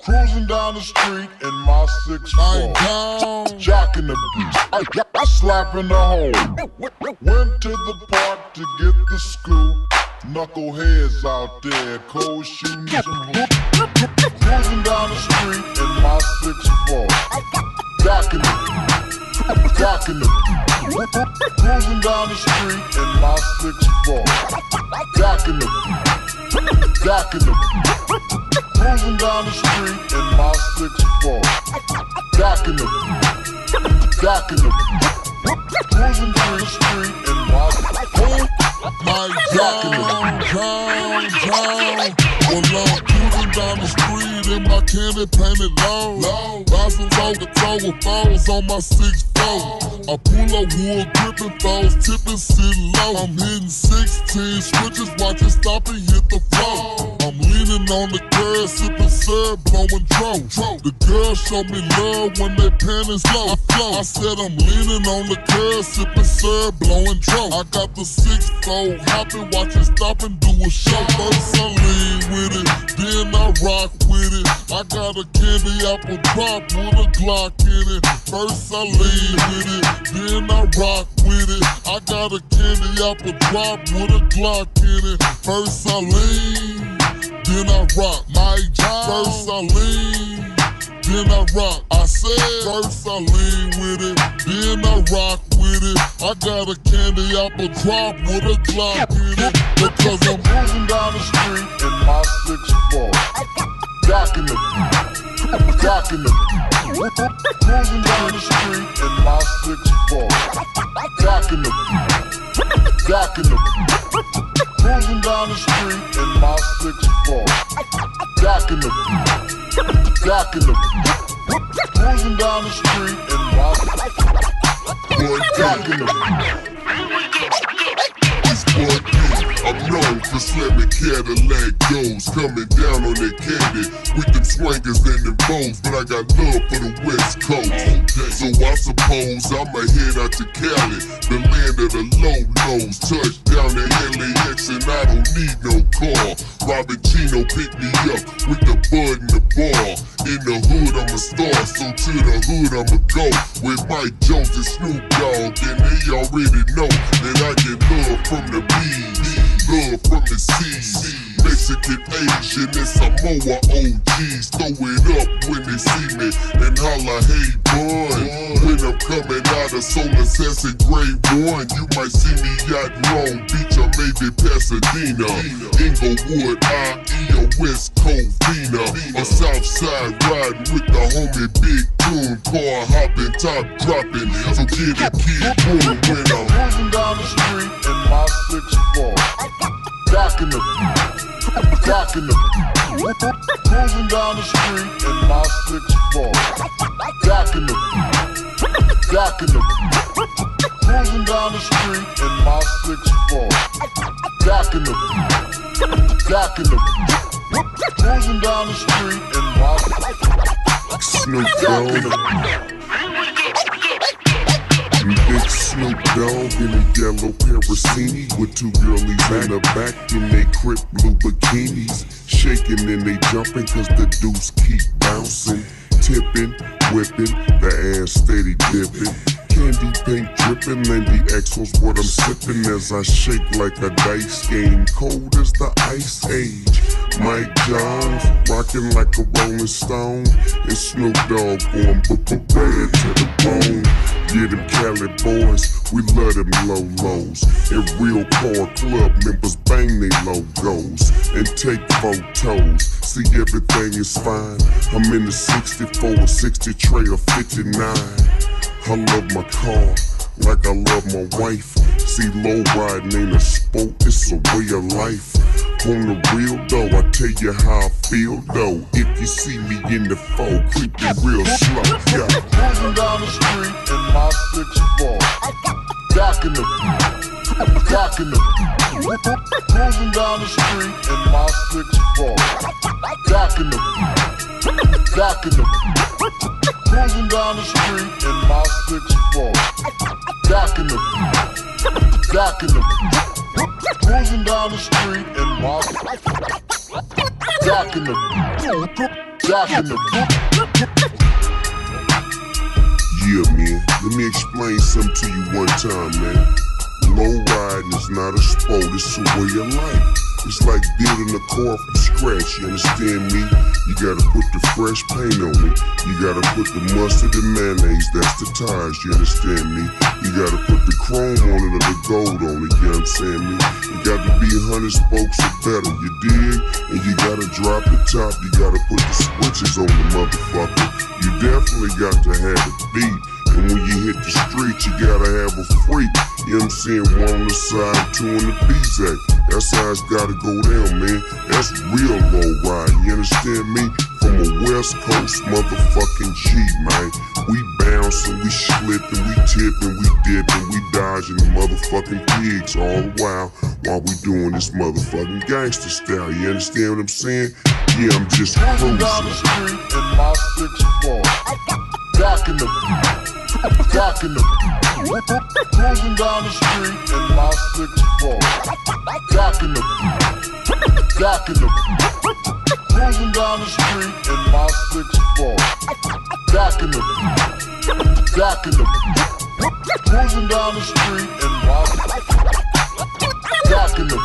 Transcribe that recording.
Cruising down the street in my 6'4", jocking the beat, I slapping the hole. Went to the park to get the scoop. Knuckleheads out there, cold shooting some hoops. Cruising down the street in my 6'4", jocking the beat, jocking the beat. Cruising down the street in my 6'4", jocking the beat, jocking the beat. Cruising down the street in my 6'4", jocking the beat, jocking the beat. Cruising down the street in my jocking the beat. Well, I'm cruising down the street in my candy painted low. Bouncing toe to toe with foes on my 6'4". I pull up wood, gripping foes, tipping sit low. I'm hitting 16 switches, watch it stop and hit the floor. I'm leaning on the curb, sipping syrup, blowing dro. The girls show me love when they panties low. I said I'm leaning on the curb, sipping syrup, blowing dro. I got the 6'4", hopping, watch it stop and do a show. First I lean with it, then I rock with it. I got a candy apple drop with a Glock in it. First I lean with it, then I rock with it. I got a candy apple drop with a Glock in it. First I lean, then I rock. My job. First I lean, then I rock. I said, first I lean with it, then I rock with it. I got a candy apple drop with a Glock in it. Because I'm cruising down the street in my 6'4", jocking the beat, jocking the beat. Cruising down the street in my 6'4", jocking the beat, jocking the beat. Cruising down the street in my 6'4", jocking the beat, jocking the beat. Cruising down the street in my jocking the beat. I'm known for slamming Cadillac doors, coming down on that candy with them swingers and them bows, but I got love for the West Coast. So I suppose I'ma head out to Cali, the land of the low lows. Touchdown to LAX and I don't need no car. Robin Chino picked me up with the bud and the bar. In the hood I'm a star, so to the hood I'ma go with Mike Jones and Snoop Dogg, and they already know that I get love from the bees, love from the seas. Mexican, Asian, and Samoa OGs throw it up when they see me and holla, hey bud. When I'm coming out of Solar Assassin Grade 1, you might see me out in Long Beach or maybe Pasadena, Inglewood, IE, or West Covina, or Southside riding with the homie Big Tune, car hopping, top dropping. So get a kid boom when I'm cruising down the street in my 6'4", jocking the beat, jocking the beat. Cruising down the street in my 6'4", jocking the beat, jocking the beat. Cruising down the street in my 6'4", jocking the beat, jocking the beat. Cruising down the street in my Snoop Dogg. Big Snoop Dogg in a yellow Parasini with two girlies in the back in they crip blue bikinis, shaking and they jumping cause the deuce keep bouncing, tipping, whipping, the ass steady dipping. Candy paint dripping, Lindy Exo's what I'm sipping as I shake like a dice game, cold as the ice age. Mike Jones rocking like a Rolling Stone, and Snoop Dogg going bad to the bone. Yeah, them Cali boys, we love them low lows. And real car club members bang they logos and take photos. See everything is fine. I'm in the 64, 60 tray or 59. I love my car like I love my wife. See, low riding ain't a sport, it's a way of life. On the real though, I tell you how I feel though. If you see me in the foe, creep me real slow. Yeah. Cruising down the street in my 6'4", jocking the beat, jocking the beat. Cruising down the street in my 6'4", jocking the beat, jocking the beat. Cruising down the street in my 6'4", jocking the beat, jocking the beat. Cruising down the street in my Jocking the Jocking the Yeah, man, let me explain something to you one time, man. Low riding is not a sport, it's a way of life. It's like building a car from scratch, you understand me? You gotta put the fresh paint on it. You gotta put the mustard and mayonnaise, that's the tires, you understand me? You gotta put the chrome on it or the gold on it, you understand me? You gotta be 100 spokes or better, you dig? And you gotta drop the top, you gotta put the switches on the motherfucker. You definitely got to have a beat. And when you hit the street, you gotta have a freak. You know what I'm saying? One on the side, two on the B-Zack. That's how it's gotta go down, man. That's real low ride, you understand me? From a West Coast motherfucking G, man. We bouncing, we slipping, we tipping, we dipping, we dodging the motherfucking pigs all the while we doing this motherfucking gangster style. You understand what I'm saying? Yeah, I'm just cruising down the street in my 6'4", jocking the Jocking the cruising down the street in my 6'4", jocking the cruising down the street in my 6'4", jocking the cruising down the street in my jocking the